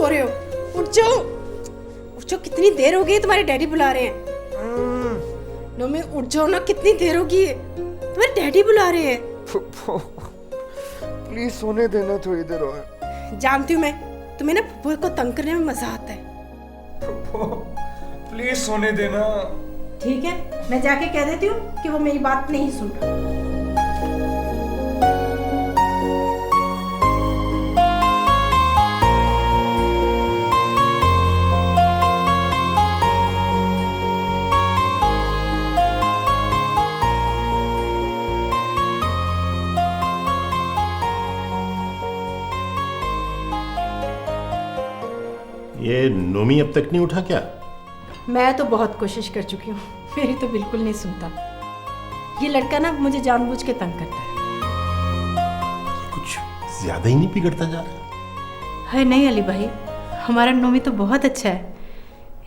सो रहे हो? उठ जाओ, उठ जाओ, कितनी देर हो गई, तुम्हारे डैडी बुला रहे हैं। नोमी उठ जाओ ना, कितनी देर होगी, तुम्हारे डैडी बुला रहे हैं। प्लीज सोने देना थोड़ी देर और। जानती हूँ मैं, तुम्हें ना फुप्पो को तंग करने में मजा आता है। प्लीज सोने देना। ठीक है, मैं जाके कह देती हूँ कि वो मेरी बात नहीं सुन रहा। ये नोमी अब तक नहीं उठा क्या? मैं तो बहुत कोशिश कर चुकी हूँ, मेरी तो बिल्कुल नहीं सुनता। ये लड़का ना मुझे जानबूझ के तंग करता है। ये कुछ ज्यादा ही नहीं बिगड़ता जा रहा? है नहीं अली भाई, हमारा नोमी तो बहुत अच्छा है।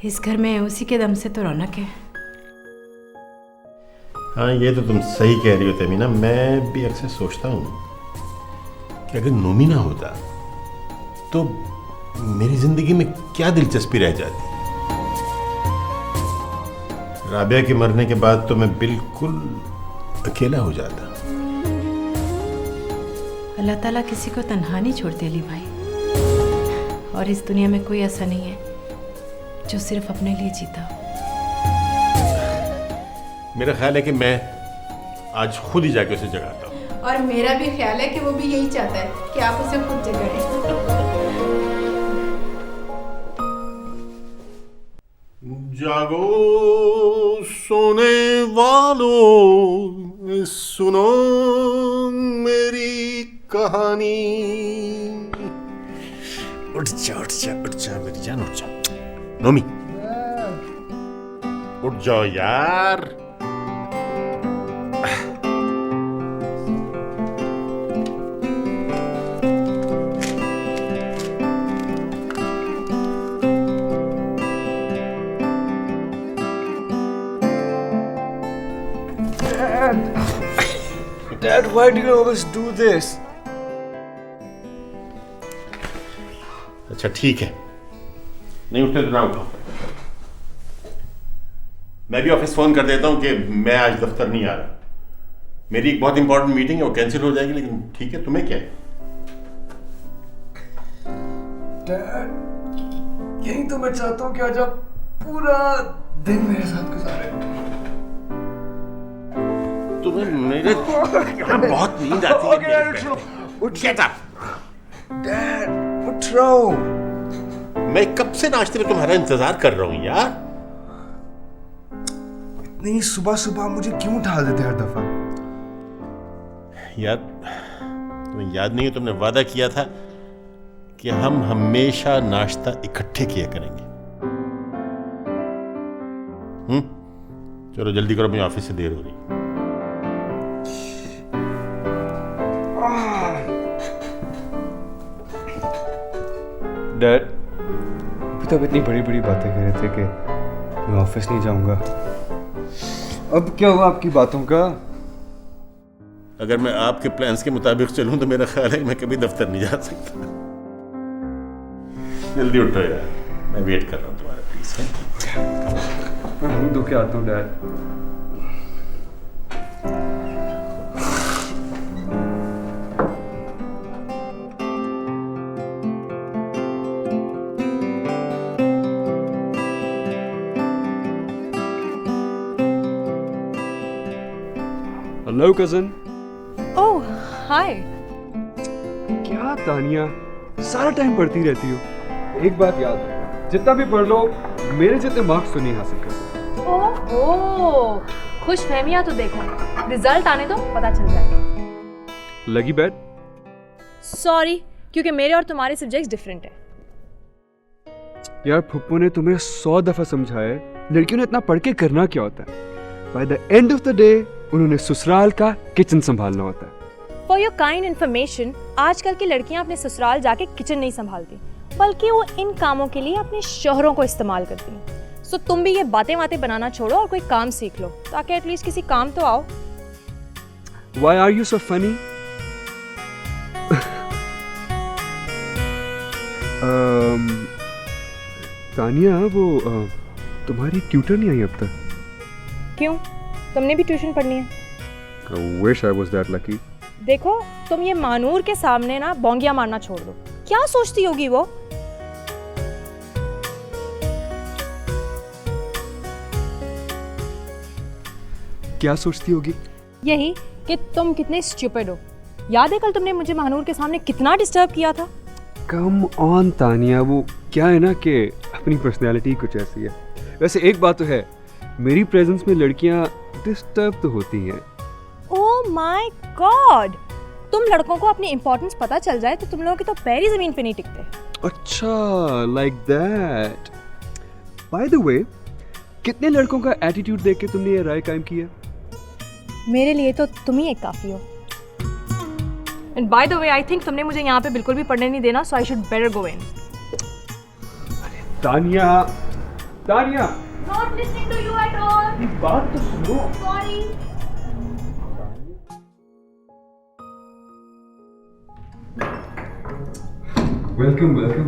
इस घर में उसी के दम से तो रौनक है। हाँ, ये तो तुम सही कह रही हो तमीना। मैं भी अक्सर सोचता हूँ कि अगर नोमी ना होता तो मेरी जिंदगी में क्या दिलचस्पी रह जाती। राबिया के मरने के बाद तो मैं बिल्कुल अकेला हो जाता। अल्लाह ताला किसी को तन्हा नहीं छोड़ते अली भाई, और इस दुनिया में कोई ऐसा नहीं है जो सिर्फ अपने लिए जीता हो। मेरा ख्याल है कि मैं आज खुद ही जाके उसे जगाता हूँ। और मेरा भी ख्याल है कि वो भी यही चाहता है कि आप उसे खुद जगाएं। जागो सोने वालों, सुनो मेरी कहानी। उठ जा उठ जा उठ जा मेरी जान, उठ जा। नोमी उठ जाओ यार। Dad, why do you always do this? अच्छा ठीक है, नहीं उठते तो ना उठो। मैं भी ऑफिस फोन कर देता हूँ कि मैं आज दफ्तर नहीं आ रहा। मेरी एक बहुत इंपॉर्टेंट मीटिंग है, वो कैंसिल हो जाएगी। लेकिन ठीक है, तुम्हें क्या है? Dad, यही तो मैं चाहता हूँ कि आज आप पूरा दिन मेरे साथ गुजारें। तुम्हें मेरे यहाँ बहुत नींद आती है। उठ Get up! Dad, उठ रहा हूँ। मैं कब से नाश्ते में तुम्हारा इंतजार कर रहा हूँ यार। नहीं, सुबह सुबह मुझे क्यों उठा देते हर दफा? यार तुम्हें याद नहीं है, तुमने वादा किया था कि हम हमेशा नाश्ता इकट्ठे किया करेंगे। चलो जल्दी करो, मुझे ऑफिस से देर हो रही। डैड, अभी तो इतनी बड़ी बड़ी बातें कह रहे थे कि मैं ऑफिस नहीं जाऊंगा। अब क्या हुआ आपकी बातों का? अगर मैं आपके प्लान्स के मुताबिक चलूं तो मेरा ख्याल है कि मैं कभी दफ्तर नहीं जा सकता। जल्दी उठो यार, मैं वेट कर रहा हूँ तुम्हारा, प्लीज। मैं मुंह धो के आता हूँ dad. Hello cousin. Oh hi. क्या तानिया, सारा टाइम पढ़ती रहती हो। एक बात याद है, जितना भी पढ़ लो मेरे जितने मार्क्स तो नहीं हासिल कर सकते। ओह खुश फहमिया तो देखो, रिजल्ट आने दो पता चल जाएगा। लगी बैट? सॉरी, क्योंकि मेरे और तुम्हारे सब्जेक्ट्स डिफरेंट है। यार फुप्पो ने तुम्हें 100 दफा समझाया है लड़कियों ने इतना पढ़ के करना क्या होता है। By the end of the day उन्होंने ससुराल का किचन संभालना होता है। फॉर योर काइंड इन्फॉर्मेशन, आजकल की लड़कियां अपने ससुराल जाके किचन नहीं संभालती, बल्कि वो इन कामों के लिए अपने शौहरों को इस्तेमाल करती हैं। सो तुम भी ये बातें बनाना छोड़ो और कोई काम सीख लो, ताकि एटलीस्ट किसी काम तो आओ। Why are you so funny? Tania वो तुम्हारी ट्यूटर नहीं आई अब तक? क्यों, तुमने भी ट्यूशन पढ़नी है? I wish I was that lucky. देखो, तुम ये मानूर के सामने ना बोंगिया मारना छोड़ दो। क्या सोचती होगी वो? क्या सोचती होगी? यही कि तुम कितने स्टूपिड हो। याद है कल तुमने मुझे महानूर के सामने कितना डिस्टर्ब किया था? कम ऑन तानिया, वो क्या है ना कि अपनी पर्सनैलिटी कुछ ऐसी है। वैसे एक बात तो है, मेरी प्रेजेंस में लड़कियां डिस्टर्ब तो होती हैं। ओह माय गॉड, तुम लड़कों को अपनी इंपॉर्टेंस पता चल जाए तो तुम लोगों के तो पैर ही जमीन पे नहीं टिकते। अच्छा, लाइक दैट। बाय द वे, कितने लड़कों का एटीट्यूड देख के तुमने ये राय कायम किया? मेरे लिए तो तुम ही एक काफी हो। And by the way, I think तुमने मुझे यहाँ पे बिल्कुल भी पढ़ने नहीं देना, so I should better go in. Tania, Tania, not listening to you at all. ये बात तो सुनो। सॉरी। Welcome welcome.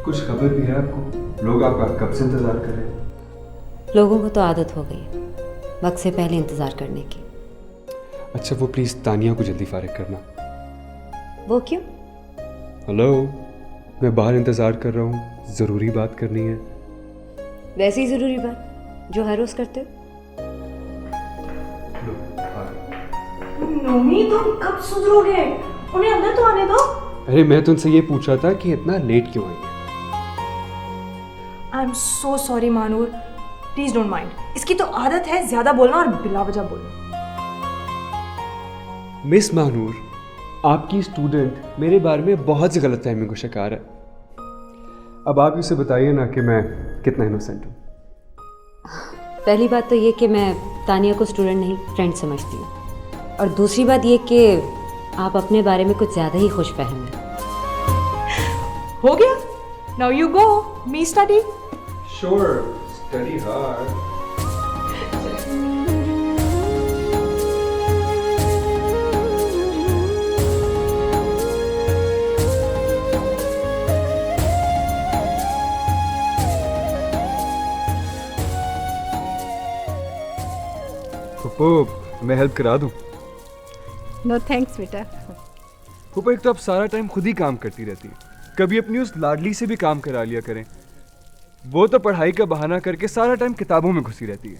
कुछ खबर भी है आपको? लोग आपका कब से इंतजार कर रहे हैं? लोगों को तो आदत हो गई है वक्त से पहले इंतज़ार करने की। अच्छा, वो प्लीज़ तानिया को जल्दी फारिग करना। वो क्यों? हेलो, मैं बाहर इंतज़ार कर रहा हूँ, ज़रूरी बात करनी है। वैसी ही ज़रूरी बात जो हर रोज़ करते हो। नोमी, तुम कब सुधरोगे? उन्हें अंदर तो आने दो। अरे मैं तुमसे ये पूछ रहा था कि इतना लेट क्यों आई? I am so sorry Manoor, please don't mind. इसकी तो आदत है ज्यादा बोलना और बिला वजह बोलना। मिस मानूर, आपकी स्टूडेंट मेरे बारे में बहुत सी गलतफहमी का शिकार है। अब आप इसे बताइए ना कि मैं कितना इनोसेंट हूँ। पहली बात तो ये कि मैं तानिया को स्टूडेंट नहीं फ्रेंड समझती हूँ, और दूसरी बात ये कि आप अपने बारे में कुछ ज़्यादा ही खुशफहम हैं। हो गया, now you go, me study. Sure, study hard. Pappu, मैं हेल्प करा दूं? नो थैंक्स बेटा। पप्पू, एक तो आप सारा टाइम खुद ही काम करती रहती है, कभी अपनी उस लाडली से भी काम करा लिया करें। वो तो पढ़ाई का बहाना करके सारा टाइम किताबों में घुसी रहती है।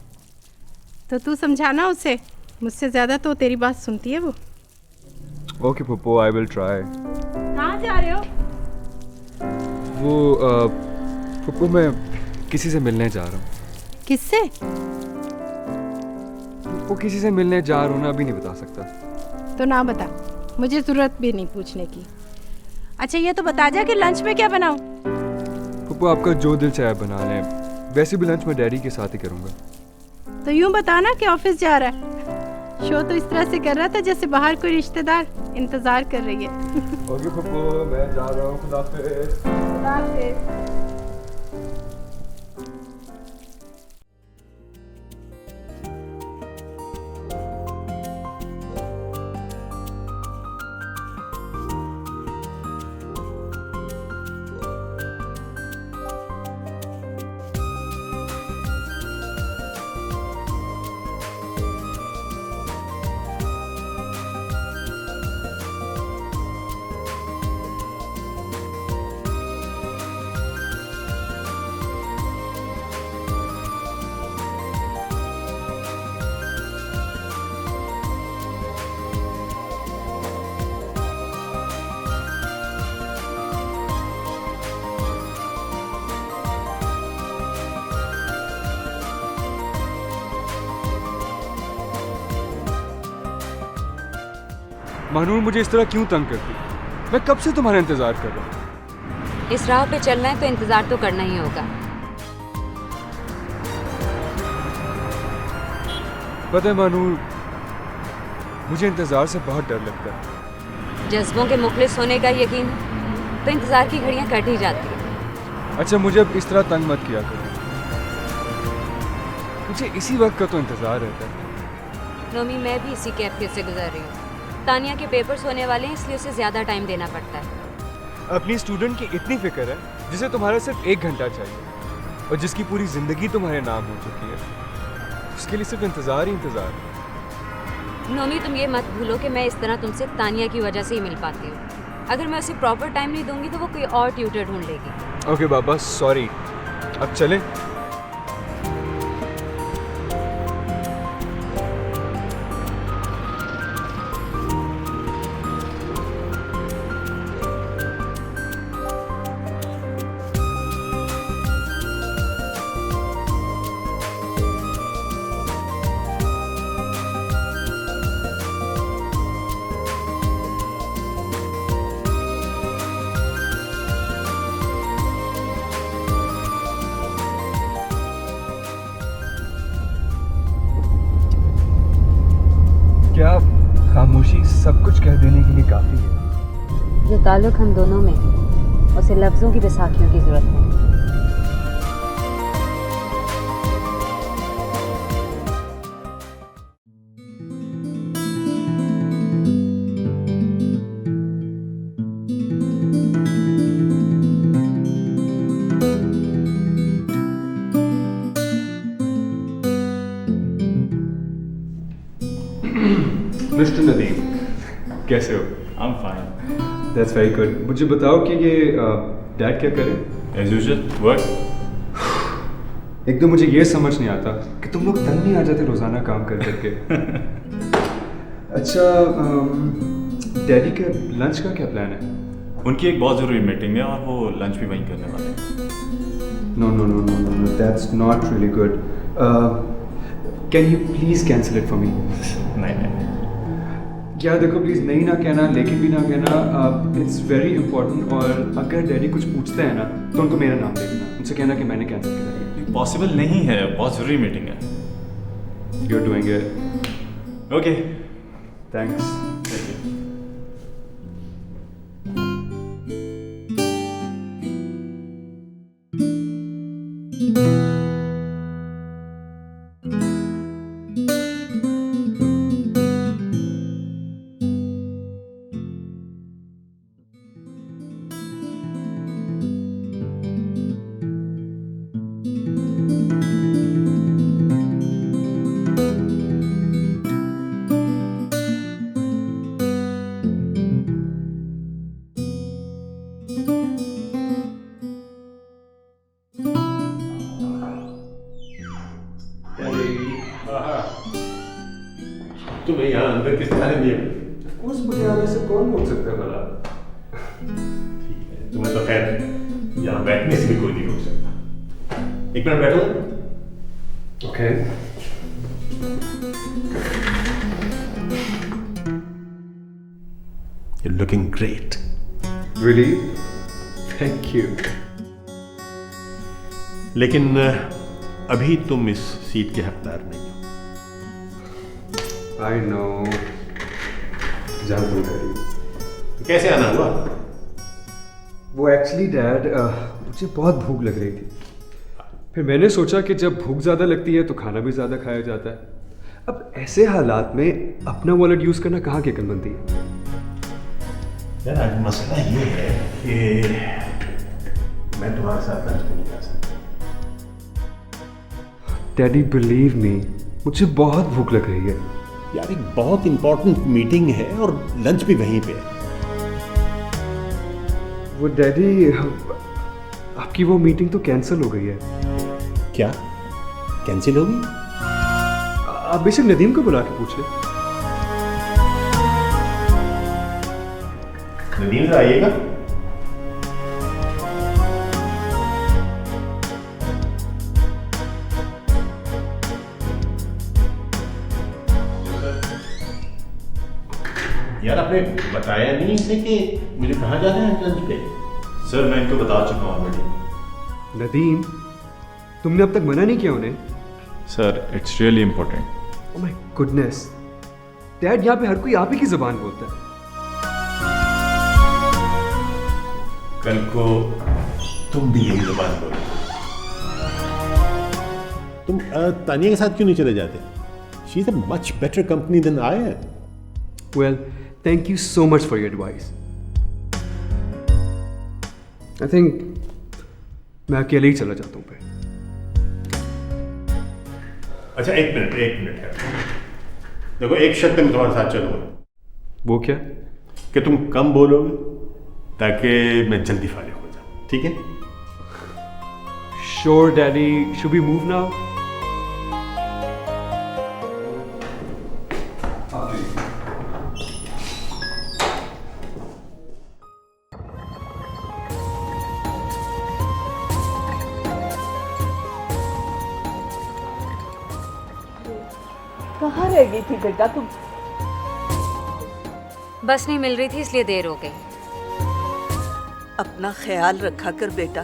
तो तू समझाना उसे, मुझसे ज़्यादा तो तेरी बात सुनती है वो। Okay Pappu, I will try. कहाँ जा रहे हो? वो पप्पू, मैं किसी से मिलने जा रहा हूँ। किससे? वो किसी से मिलने जा रहा हूँ ना, अभी नहीं बता सकता। तो ना बता, मुझे ज़रूरत भी नहीं पूछने की। अच्छा ये तो बता जा कि लंच में क्या बनाऊँ? पप्पू, आपका जो दिल चाहे बना लें, वैसे भी लंच मैं डैडी के साथ ही करूँगा। तो यूँ बताना कि ऑफिस जा रहा है। शो तो इस तरह से कर रहा था जैसे बाहर कोई रिश्तेदार इंतज़ार कर रही है। ओके पप्पू, मैं जा रहा हूँ, खुदा हाफिज़। खुदा हाफिज़। मानूर मुझे इस तरह क्यों तंग करती? मैं कब से तुम्हारा इंतजार कर रहा हूँ। इस राह पे चलना है तो इंतज़ार तो करना ही होगा। पता है मानूर, मुझे इंतजार से बहुत डर लगता है। जज्बों के मुखलिस होने का यकीन तो इंतज़ार की घड़ियां कट ही जाती हैं। अच्छा, मुझे अब इस तरह तंग मत किया करो, मुझे इसी वक्त का तो इंतजार रहता है। नोमी, मैं भी इसी कैफियत से गुजर रही हूँ। तानिया के पेपर्स होने वाले हैं, इसलिए उसे ज़्यादा टाइम देना पड़ता है। अपनी स्टूडेंट की इतनी फिक्र है जिसे तुम्हारा सिर्फ 1 घंटा चाहिए और जिसकी पूरी जिंदगी तुम्हारे नाम हो चुकी है, उसके लिए सिर्फ इंतजार ही इंतजार। नोमी, तुम ये मत भूलो कि मैं इस तरह तुमसे तानिया की वजह से ही मिल पाती हूँ। अगर मैं उसे प्रॉपर टाइम नहीं दूंगी तो वो कोई और ट्यूटर ढूंढ लेगी। ओके बाबा, सॉरी, अब चलें? क्या खामोशी सब कुछ कह देने के लिए काफी है? जो ताल्लुक हम दोनों में है, उसे लफ्ज़ों की बैसाखियों की ज़रूरत है। मिस्टर नदीम, कैसे हो? I'm fine. That's very good. मुझे बताओ कि ये डैड क्या करें? As usual, work. एक तो मुझे ये समझ नहीं आता कि तुम लोग तंग नहीं आ जाते रोजाना काम कर करके। अच्छा, डैडी के लंच का क्या प्लान है? उनकी एक बहुत ज़रूरी मीटिंग है और वो लंच भी वहीं करने वाले हैं। No no no no no no, that's not really good. Can you please cancel it for me? नहीं नहीं क्या देखो, प्लीज़ नहीं ना कहना, लेकिन भी ना कहना। इट्स वेरी इंपॉर्टेंट, और अगर डैडी कुछ पूछते हैं ना तो उनको मेरा नाम दे देना, उनसे कहना कि मैंने कैंसिल किया है। पॉसिबल नहीं है, बहुत ज़रूरी मीटिंग है। You are doing it. Okay, thanks. तुम्हें यहाँ अंदर किस तरह दिया? कोर्स मुझे आगे से कौन बोल सकता है भला? ठीक है, तुम्हें तो खैर यहाँ बैठने से भी कोई नहीं रोक सकता। 1 मिनट बैठो। Okay. You're looking great. Really? Thank you. लेकिन अभी तुम इस सीट के हकदार नहीं हो। I know. जानबूझ करी। तो कैसे आना हुआ? वो एक्चुअली डैड, मुझे बहुत भूख लग रही थी। फिर मैंने सोचा कि जब भूख ज़्यादा लगती है तो खाना भी ज़्यादा खाया जाता है। अब ऐसे हालात में अपना वॉलेट यूज़ करना कहाँ की अक्लमंदी है? यार, आज मसला ये है कि मैं तुम्हारे साथ लंच पे नहीं जा सकता। डैडी, बिलीव मी, मुझे बहुत भूख लग रही है। यार, एक बहुत इंपॉर्टेंट मीटिंग है और लंच भी वहीं पे है। वो डैडी, आपकी वो मीटिंग तो कैंसिल हो गई है। क्या कैंसिल होगी? आप बेशक नदीम को बुला के पूछ लें। नदीम से आइएगा। यार, आपने बताया नहीं इसे कि मुझे कहाँ जाना है लंच पे? सर, मैं इनको बता चुका हूँ ऑलरेडी। नदीम, तुमने अब तक मना नहीं किया उन्हें? Sir, it's really important. Oh my goodness, dad, यहाँ पे हर कोई आप ही की जुबान बोलता है। कल को तुम भी यही जुबान बोलो। तुम तानिया के साथ क्यों नहीं चले जाते? She is a much better company than I am. Well, thank you so much for your advice. I think मैं अकेले ही चला जाता हूँ फिर। अच्छा, एक मिनट है। देखो, एक शर्त पे मैं तुम्हारे साथ चलूंगा। वो क्या? कि तुम कम बोलोगे ताकि मैं जल्दी फारिग हो जाऊं, ठीक है? Sure daddy, should we move now? कहाँ रह गई थी बेटा तुम? बस नहीं मिल रही थी इसलिए देर हो गई। अपना ख्याल रखा कर बेटा।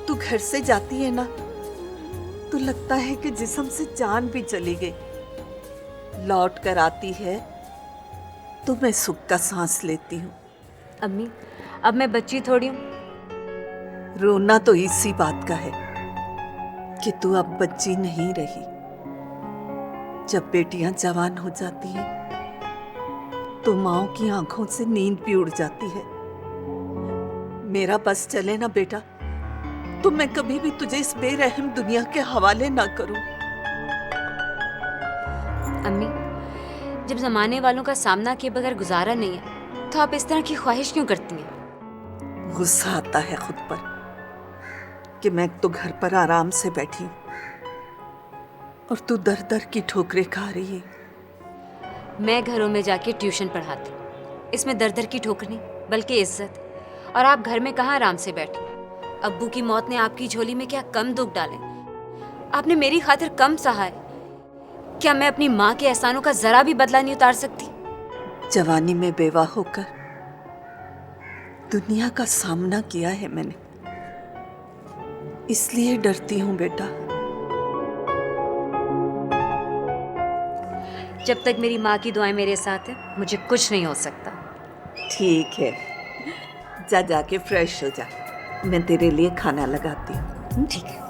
तू घर से जाती है ना तो लगता है कि जिस्म से जान भी चली गई। लौट कर आती है तो मैं सुख का सांस लेती हूँ। अम्मी, अब मैं बच्ची थोड़ी हूँ। रोना तो इसी बात का है कि तू अब बच्ची नहीं रही। जब बेटियां जवान हो जाती हैं तो माँओं की आंखों से नींद भी उड़ जाती है। मेरा बस चले ना बेटा तो मैं कभी भी तुझे इस बेरहम दुनिया के हवाले ना करूं। अम्मी, जब जमाने वालों का सामना किए बगैर गुजारा नहीं है तो आप इस तरह की ख्वाहिश क्यों करती हैं? गुस्सा आता है खुद पर कि मैं तो घर पर आराम से बैठी हूं और तू दर दर की ठोकरें खा रही है। मैं घरों में जाके ट्यूशन पढ़ाती हूँ, इसमें दर दर की ठोकर नहीं बल्कि इज्जत। और आप घर में कहाँ आराम से बैठी? अब्बू की मौत ने आपकी झोली में क्या कम दुख डाले? आपने मेरी खातिर कम सहा है। क्या मैं अपनी माँ के एहसानों का जरा भी बदला नहीं उतार सकती? जवानी में बेवा होकर दुनिया का सामना किया है मैंने, इसलिए डरती हूँ बेटा। जब तक मेरी माँ की दुआएं मेरे साथ है मुझे कुछ नहीं हो सकता। ठीक है, जा जाके फ्रेश हो जा, मैं तेरे लिए खाना लगाती हूँ। ठीक है।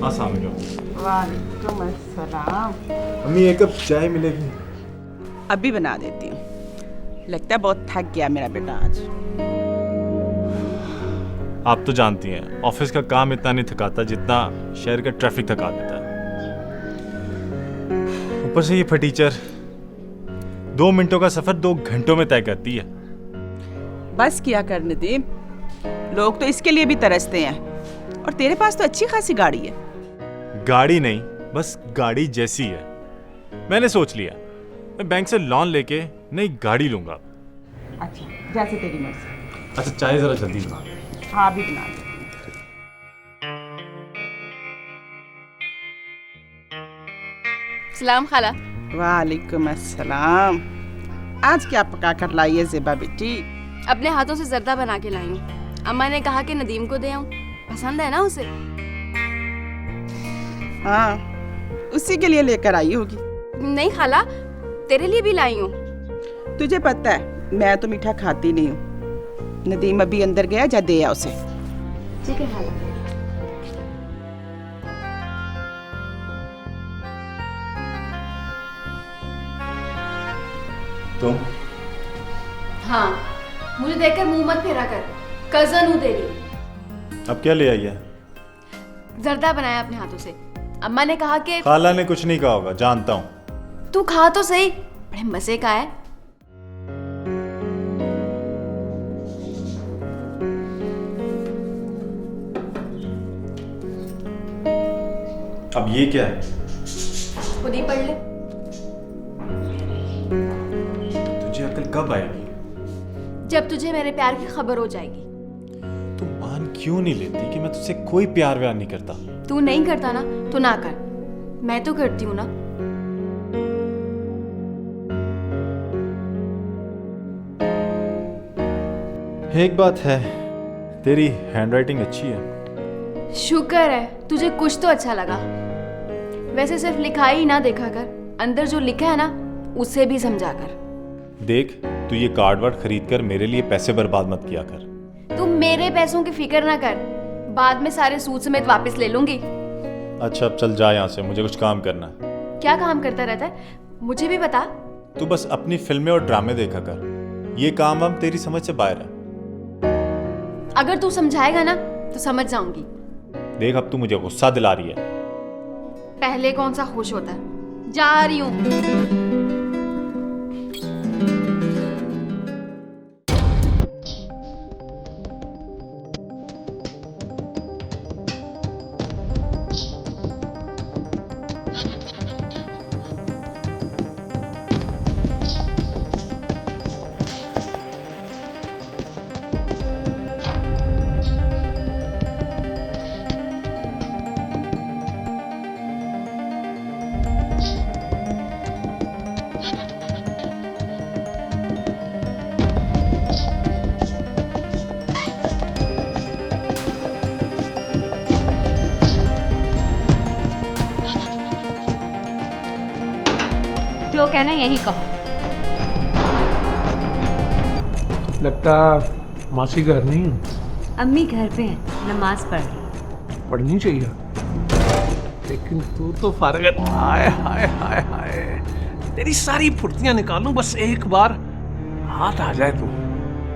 अस्सलाम वालेकुम। वालेकुम अस्सलाम। अम्मी, एक कप चाय मिलेगी? अभी बना देती हूँ। लगता है बहुत थक गया मेरा बेटा आज। आप तो जानती हैं ऑफिस का काम इतना नहीं थकाता जितना शहर का ट्रैफिक थका देता है। ऊपर से ये फटीचर 2 मिनटों का सफर 2 घंटों में तय करती है। बस किया कर नदीम, लोग तो इसके लिए भी तरसते हैं। और तेरे पास तो अच्छी खासी गाड़ी है। गाड़ी नहीं, बस गाड़ी जैसी है। मैंने सोच लिया मैं बैंक से लोन लेके नई गाड़ी लूंगा। अच्छा, जैसे तेरी मर्जी। अच्छा, चाय जरा जल्दी बना। हाँ, अभी बना दे। सलाम खाला। वालेकुम अस्सलाम। आज क्या पका कर लाई है ज़ेबा बेटी? अपने हाथों से जर्दा बना के लाई हूँ। अम्मा ने कहा कि नदीम को दे आऊँ, पसंद है ना उसे। हाँ, उसी के लिए लेकर आई होगी। नहीं खाला, तेरे लिए भी लाई हूँ। तुझे पता है मैं तो मीठा खाती नहीं हूँ। नदीम अभी अंदर गया, जा दे आ उसे। ठीक है खाला। तुम? हाँ, मुझे देखकर मुंह मत फेरा कर, कजन हूँ तेरी। अब क्या ले आई है? जर्दा बनाया अपने हाथों से। अम्मा ने कहा कि खाला ने कुछ नहीं कहा होगा, जानता हूँ। तू खा तो सही, बड़े मजे का है। अब ये क्या है? खुद ही पढ़ ले। तुझे अकल कब आएगी? जब तुझे मेरे प्यार की खबर हो जाएगी। तू मान क्यों नहीं लेती कि मैं तुझसे कोई प्यार व्यार नहीं करता? तू नहीं करता ना तो ना कर, मैं तो करती हूँ ना। एक बात है, तेरी हैंडराइटिंग अच्छी है। शुक्र है, तुझे कुछ तो अच्छा लगा। वैसे सिर्फ लिखाई ही ना देखा कर, अंदर जो लिखा है ना उसे भी समझा कर। देख, तू ये कार्ड वर्ड खरीद कर मेरे लिए पैसे बर्बाद मत किया कर। तुम मेरे पैसों की फिक्र ना कर, बाद में सारे सूद समेत वापस ले लूंगी। अच्छा अब चल जा यहाँ से, मुझे कुछ काम करना है। क्या काम करता रहता है, मुझे भी बता। तू बस अपनी फिल्में और ड्रामे देखा कर, ये काम हम तेरी समझ से बाहर है। अगर तू समझाएगा ना तो समझ जाऊंगी। देख अब तू मुझे गुस्सा दिला रही है। पहले कौन सा खुश होता है। जा रही हूँ। जो कहना यही कहो। लगता मासी घर नहीं है। अम्मी घर पे हैं, नमाज पढ़ रही। पढ़नी चाहिए, लेकिन तू तो फारग है। हाय हाय हाय हाय, तेरी सारी फुर्तियां निकालूं बस एक बार हाथ आ जाए तू।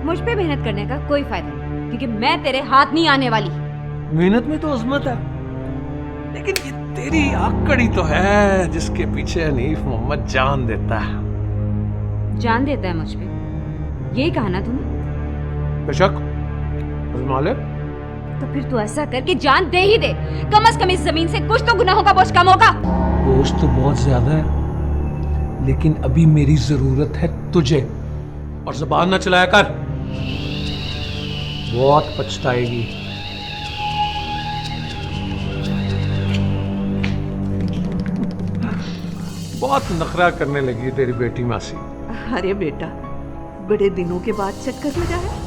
मुझ पे मेहनत करने का कोई फायदा नहीं, क्योंकि मैं तेरे हाथ नहीं आने वाली। मेहनत में तो अजमत है, लेकिन ये तेरी आकड़ी तो है जिसके पीछे हनीफ मोहम्मद जान देता है। जान देता है मुझ पे, यही कहा ना तूने? बेशक, आजमा ले। तो फिर तू ऐसा कर कि जान दे ही दे, कम से कम इस जमीन से कुछ तो गुनाहों का बोझ कम होगा। बोझ तो बहुत ज्यादा है, लेकिन अभी मेरी जरूरत है तुझे। और जुबान ना चलाया कर, बहुत पछताएगी। बहुत नखरा करने लगी तेरी बेटी मासी। अरे बेटा, बड़े दिनों के बाद चक्कर लगा है।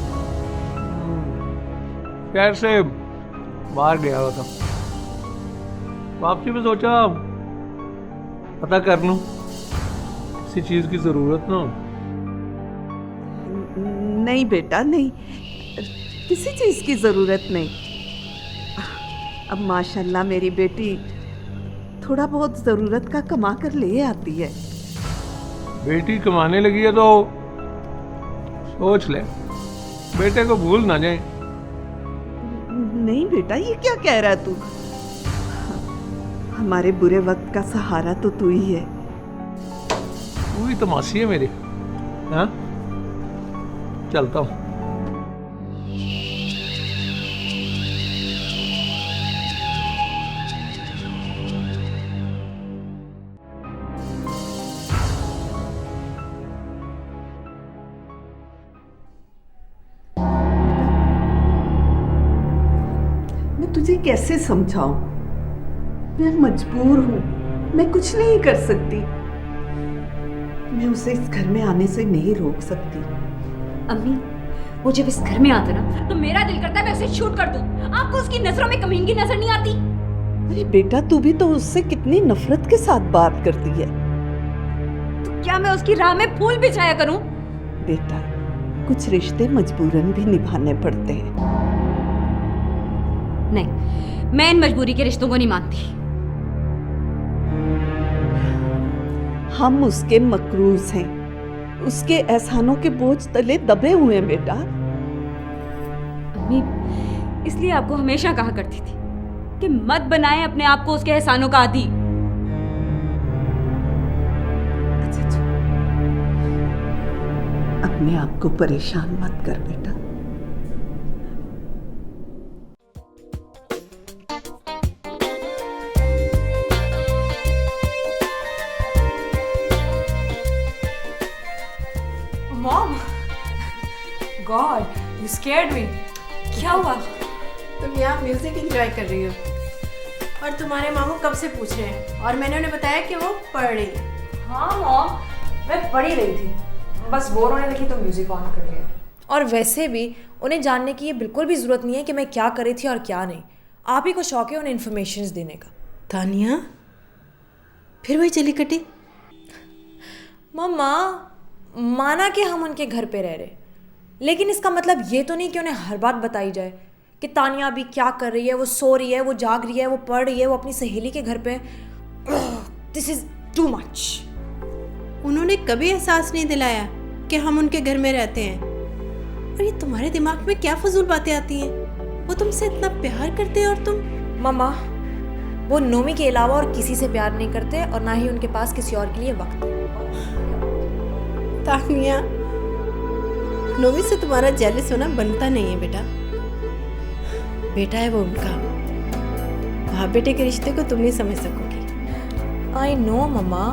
खैर से बाहर गया हुआ था, वापसी में सोचा पता कर लूं किसी चीज की जरूरत ना हो। नहीं बेटा नहीं, किसी चीज की जरूरत नहीं। अब माशाल्लाह मेरी बेटी थोड़ा बहुत जरूरत का कमा कर ले आती है। बेटी कमाने लगी है तो सोच ले, बेटे को भूल ना जाए। नहीं बेटा, ये क्या कह रहा है तू? हमारे बुरे वक्त का सहारा तो तू ही है। तू ही तो मासी है मेरी। हाँ, चलता हूँ। तुझे कैसे समझाऊं? मैं मजबूर हूं, मैं कुछ नहीं कर सकती। मैं उसे इस घर में आने से नहीं रोक सकती। अम्मी, वो जब इस घर में आता ना तो मेरा दिल करता है मैं उसे शूट कर दूं। आपको उसकी नजरों में कमीनगी नजर नहीं आती? अरे बेटा, तू भी तो उससे कितनी नफरत के साथ बात करती है। तो क्या मैं उसकी राह में फूल बिछाया करूं? बेटा, कुछ रिश्ते मजबूरन भी निभाने पड़ते हैं। नहीं, मैं इन मजबूरी के रिश्तों को नहीं मानती। हम उसके मकरूज हैं, उसके एहसानों के बोझ तले दबे हुए हैं बेटा। अम्मी, इसलिए आपको हमेशा कहा करती थी कि मत बनाएं अपने आप को उसके एहसानों का आदी। अच्छा, अपने आप को परेशान मत कर बेटा। मॉम, गॉड, यू स्कैर्ड मी। क्या हुआ? तुम यहाँ म्यूजिक एंजॉय कर रही हो और तुम्हारे मामू कब से पूछ रहे हैं और मैंने उन्हें बताया कि वो पढ़ रही है। हाँ मॉम, मैं पढ़ ही रही थी, बस बोर होने लगी तो म्यूजिक ऑन कर लिया। और वैसे भी उन्हें जानने की ये बिल्कुल भी ज़रूरत नहीं है कि मैं क्या कर रही थी और क्या नहीं। आप ही को शौक है उन्हें इन्फॉर्मेशन देने का। तानिया, फिर वही चली कटी? मम्मा, माना कि हम उनके घर पे रह रहे, लेकिन इसका मतलब ये तो नहीं कि उन्हें हर बात बताई जाए कि तानिया अभी क्या कर रही है, वो सो रही है, वो जाग रही है, वो पढ़ रही है, वो अपनी सहेली के घर पे। This is too much. उन्होंने कभी एहसास नहीं दिलाया कि हम उनके घर में रहते हैं। और ये तुम्हारे दिमाग में क्या फजूल बातें आती हैं? वो तुमसे इतना प्यार करते हैं और तुम। मम्मा, वो नोमी के अलावा और किसी से प्यार नहीं करते और ना ही उनके पास किसी और के लिए वक्त है। तानिया, नोमी से तुम्हारा जेलस होना बनता नहीं है बेटा। बेटा है वो उनका, बाप बेटे के रिश्ते को तुम नहीं समझ सकोगी। आई नो मम्मा,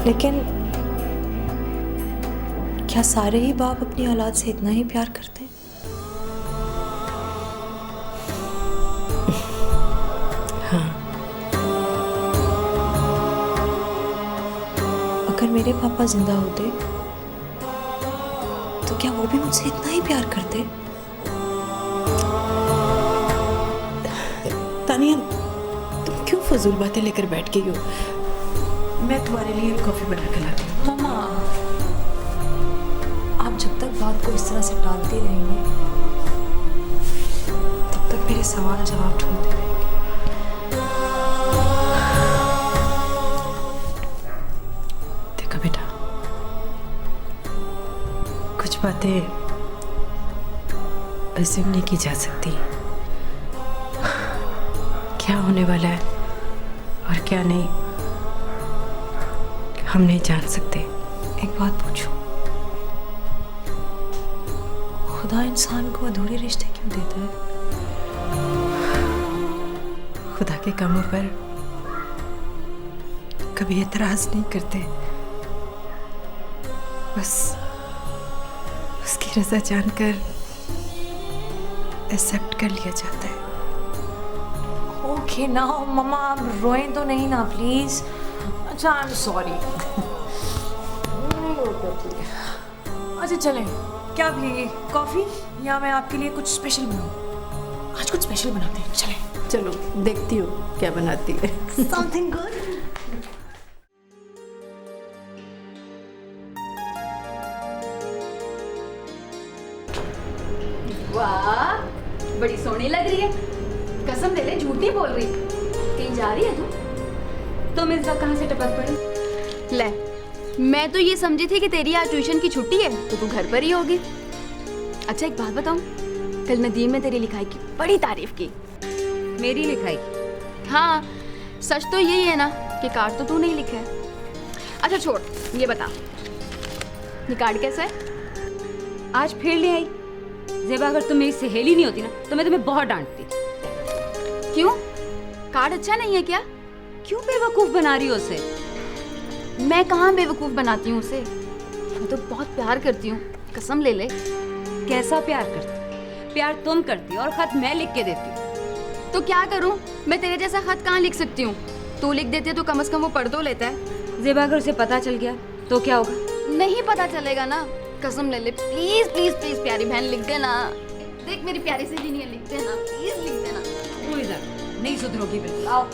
लेकिन क्या सारे ही बाप अपनी औलाद से इतना ही प्यार करते हैं? हाँ, अगर मेरे पापा जिंदा होते तो क्या वो भी मुझसे इतना ही प्यार करते? तानिया, तुम क्यों फजूल बातें लेकर बैठ गई हो? मैं तुम्हारे लिए कॉफी बना के लाती हूँ। मम्मा, आप जब तक बात को इस तरह से टालती रहेंगे तब तक मेरे सवाल जवाब ढूंढते रहेंगे। देखो बेटा, कुछ बातें ऐसे नहीं की जा सकती। क्या होने वाला है और क्या नहीं, हम नहीं जान सकते। एक बात पूछूं, खुदा इंसान को अधूरे रिश्ते क्यों देता है? खुदा के कामों पर कभी एतराज नहीं करते, बस उसकी रजा जानकर एक्सेप्ट कर लिया जाता है। ओके ना मम्मा, आप रोएं तो नहीं ना प्लीज। अच्छा, आई एम सॉरी। अच्छा चलें, क्या पिएंगे, कॉफी या मैं आपके लिए कुछ स्पेशल बनाऊं? आज कुछ स्पेशल बनाते हैं, चलें। चलो देखती हूँ क्या बनाती है। Something good. वाह, बड़ी सोहनी लग रही है। कसम ले ले, झूठ नहीं बोल रही। कहीं जा रही है तू? तुम इस वक्त कहाँ से टपक पड़ी? ले, मैं तो ये समझी थी कि तेरी आज ट्यूशन की छुट्टी है तो तू घर पर ही होगी। अच्छा एक बात बताऊं, कल नदीम ने तेरी लिखाई की बड़ी तारीफ की। मेरी लिखाई? हाँ, सच तो यही है ना कि कार्ड तो तू नहीं लिखा है। अच्छा छोड़, ये बता ये कार्ड कैसा है? आज फिर ले आई। ज़ेबा, अगर तुम मेरी सहेली नहीं होती ना तो मैं तुम्हें बहुत डांटती। क्यों? कार्ड अच्छा नहीं है क्या? क्यों बेवकूफ़ बना रही हो उसे? मैं कहाँ बेवकूफ़ बनाती हूँ उसे, मैं तो बहुत प्यार करती हूँ, कसम ले ले। कैसा प्यार करती? प्यार तुम करती और खत मैं लिख के देती हूँ। तो क्या करूँ, मैं तेरे जैसा खत कहाँ लिख सकती हूँ? तू लिख देती है तो कम से कम वो पढ़ तो लेता है। ज़ेबा, अगर उसे पता चल गया तो क्या होगा? नहीं पता चलेगा ना, कसम ले ले। प्लीज प्लीज प्लीज प्यारी बहन लिख देना। देख मेरी प्यारी सी नहीं है, लिख देना प्लीज, लिख देना। तू इधर नहीं सुधरोगी बिल्कुल। आओ।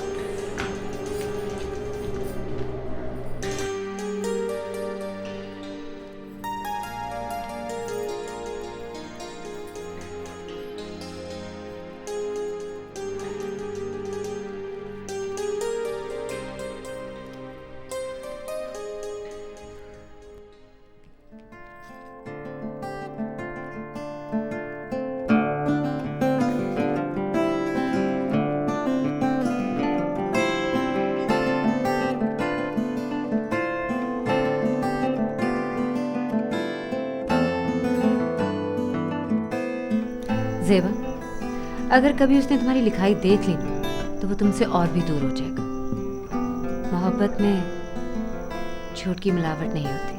ज़ेबा, अगर कभी उसने तुम्हारी लिखाई देख ली तो वो तुमसे और भी दूर हो जाएगा। मोहब्बत में झूठ की मिलावट नहीं होती।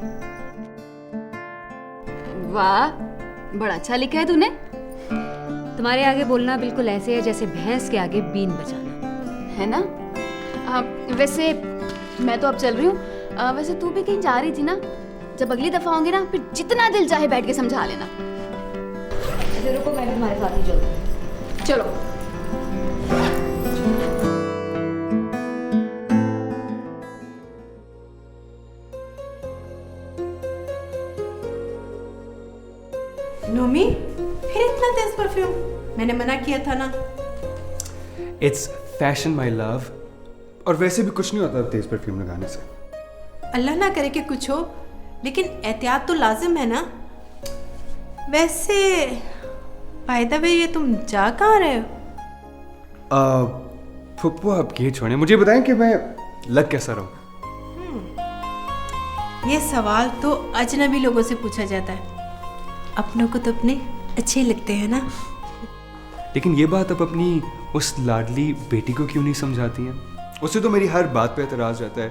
वाह, बड़ा अच्छा लिखा है तूने। तुम्हारे आगे बोलना बिल्कुल ऐसे है जैसे भैंस के आगे बीन बजाना, है ना? वैसे मैं तो अब चल रही हूँ। वैसे तू भी कहीं जा रही थी ना? जब अगली दफा होंगे ना फिर जितना दिल चाहे बैठ के समझा लेना। रुको, मैं भी तुम्हारे साथ ही चलती हूँ। चलो। मैंने मना किया था ना। It's fashion my love. और वैसे भी कुछ नहीं होता तेज परफ्यूम लगाने से। अल्लाह ना करे कि कुछ हो, लेकिन एहतियात तो लाजिम है ना। वैसे बाय द वे ये तुम जा कहाँ रहे हो? फुप्पो आप ये छोड़ें, मुझे बताएं कि मैं लग कैसा रहूं। ये सवाल तो अजनबी लोगों से पूछा जाता है, अपनों को तो अपने अच्छे लगते हैं ना। लेकिन ये बात आप अपनी उस लाडली बेटी को क्यों नहीं समझाती हैं? उसे तो मेरी हर बात पे एतराज़ रहता है।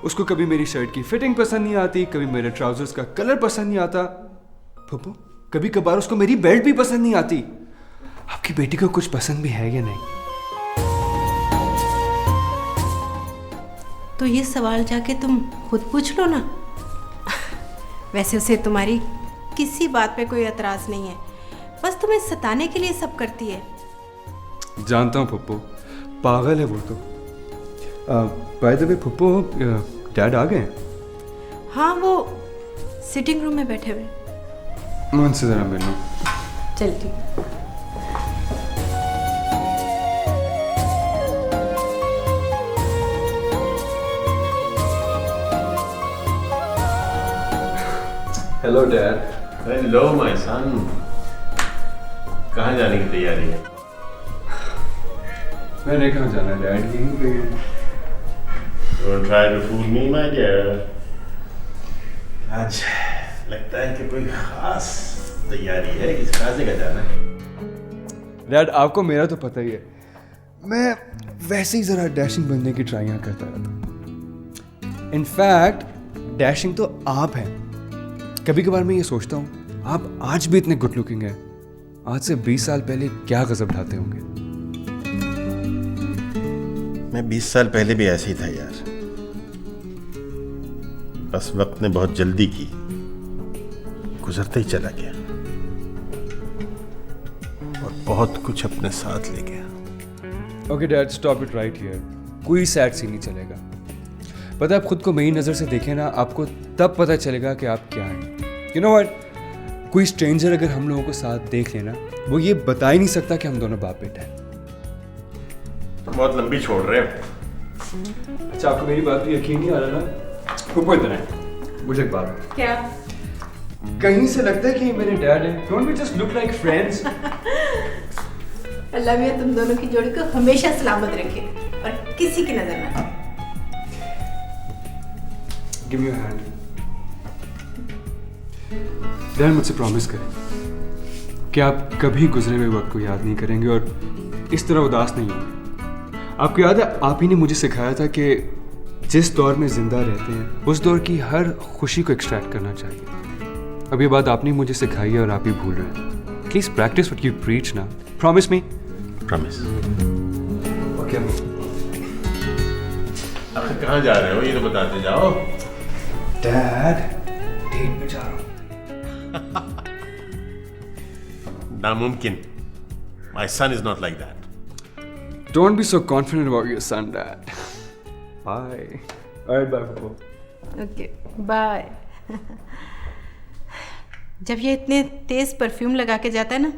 उसको कभी मेरी शर्ट की फिटिंग पसंद नहीं आती, कभी मेरे ट्राउजर्स का कलर पसंद नहीं आता। फुप्पो कभी कभार उसको मेरी बेल्ट भी पसंद नहीं आती। आपकी बेटी को कुछ पसंद भी है या नहीं? तो ये सवाल जाके तुम खुद पूछ लो ना। वैसे उसे तुम्हारी किसी बात पे कोई एतराज नहीं है, बस तुम्हें सताने के लिए सब करती है। जानता हूँ फुप्पो, पागल है वो तो। बाय द वे फुप्पो, डैड आ गए? हाँ, वो सिटिंग रूम में बैठे हुए। मैं उनसे ज़रा मिल लूँ। चल ठीक। Hello dad. Hello my son. कहाँ जाने की तैयारी है? मैंने कहाँ जाना डैड, यहीं पे। Don't try to fool me, my dear. आज लगता है कि कोई खास तैयारी है, किसी खास जगह जाना है। डैड आपको मेरा तो पता ही है, मैं वैसे ही ज़रा डैशिंग बनने की ट्राइयाँ करता रहता। इनफैक्ट डैशिंग तो आप हैं। कभी कभार मैं ये सोचता हूँ आप आज भी इतने गुड लुकिंग हैं, आज से 20 साल पहले क्या गजब ढाते होंगे। मैं 20 साल पहले भी ऐसे ही था यार, बस वक्त ने बहुत जल्दी की, गुजरते ही चला गया और बहुत कुछ अपने साथ ले गया। Okay dad, stop it right here. कोई सैड सीन नहीं चलेगा। पता है, आप खुद को मेरी नज़र से देखें ना, आपको तब पता चलेगा कि आप क्या हैं। यू नो व्हाट, कोई स्ट्रेंजर अगर हम लोगों को साथ देख लेना, वो ये बता ही नहीं सकता कि हम दोनों बाप बेटा हैं। बहुत लंबी छोड़ रहे हो। अच्छा, आपको मेरी बात पे यकीन नहीं आ रहा ना? ऊपर इतना है, मुझे एक बात। क्या? कहीं से लगता है कि ये मेरे डैड हैं। Don't we just look like friends? अल्लाह मियां तुम दोनों की जोड़ी को हमेशा सलामत रखे और किसी की नजर ना आए। Give me your hand. Dad मुझसे प्रॉमिस करें कि आप कभी गुजरे हुए वक्त को याद नहीं करेंगे और इस तरह उदास नहीं होंगे। आपको याद है, आप ही ने मुझे सिखाया था कि जिस दौर में जिंदा रहते हैं उस दौर की हर खुशी को एक्सट्रैक्ट करना चाहिए। अब ये बात आपने मुझे सिखाई है और आप ही भूल रहे हैं। Please practice what you preach ना। Promise me? प्रॉमिस। ओके। आखिर कहाँ जा रहे हो ये तो बताते जाओ। डैड, डेट पे जा रहा हूँ। नामुमकिन। My son is not like that. Don't be so confident about your son, Dad. Bye. Alright, bye, Papa. Okay, bye. जब ये इतने तेज परफ्यूम लगा के जाता है ना,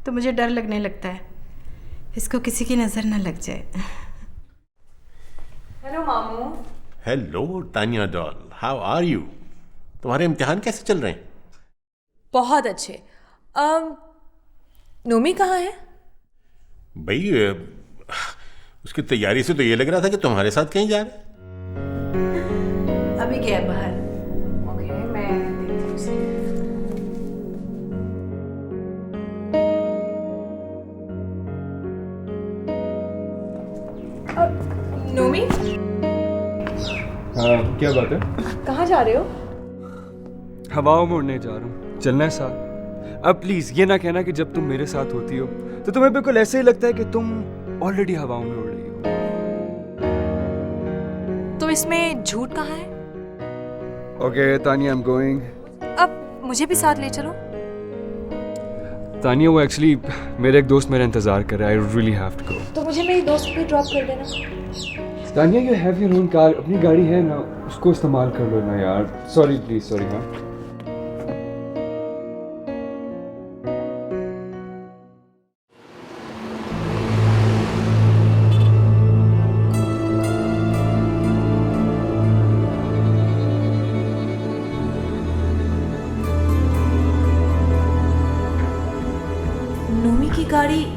तो मुझे डर लगने लगता है इसको किसी की नजर ना लग जाए। हेलो मामू। Hello Tania doll, how are you? तुम्हारे इम्तिहान कैसे चल रहे हैं? बहुत अच्छे। नोमी कहाँ है? भाई उसकी तैयारी से तो ये लग रहा था कि तुम्हारे साथ कहीं जा रहे। अभी गया बाहर। ओके, मैं देखती हूँ उसे। नोमी, हाँ, क्या बात है? कहाँ जा रहे हो? हवाओं में उड़ने जा रहा हूँ। चलना है साथ? अब प्लीज ये ना कहना कि जब तुम मेरे साथ होती हो तो तुम्हें बिल्कुल ऐसे ही लगता है कि तुम ऑलरेडी हवाओं में उड़ रही हो। तो इसमें झूठ कहाँ है? Okay Tania, I am going. अब मुझे भी साथ ले चलो। तानिया, वो एक्चुअली मेरे एक दोस्त मेरा इंतजार कर रहा है। I really have to go. तो मुझे मेरी दोस्त को ड्रॉप कर देना। Tania, you have your own car, अपनी गाड़ी है ना, उसको इस्तेमाल कर लो ना यार। Sorry please, sorry. हाँ गाड़ी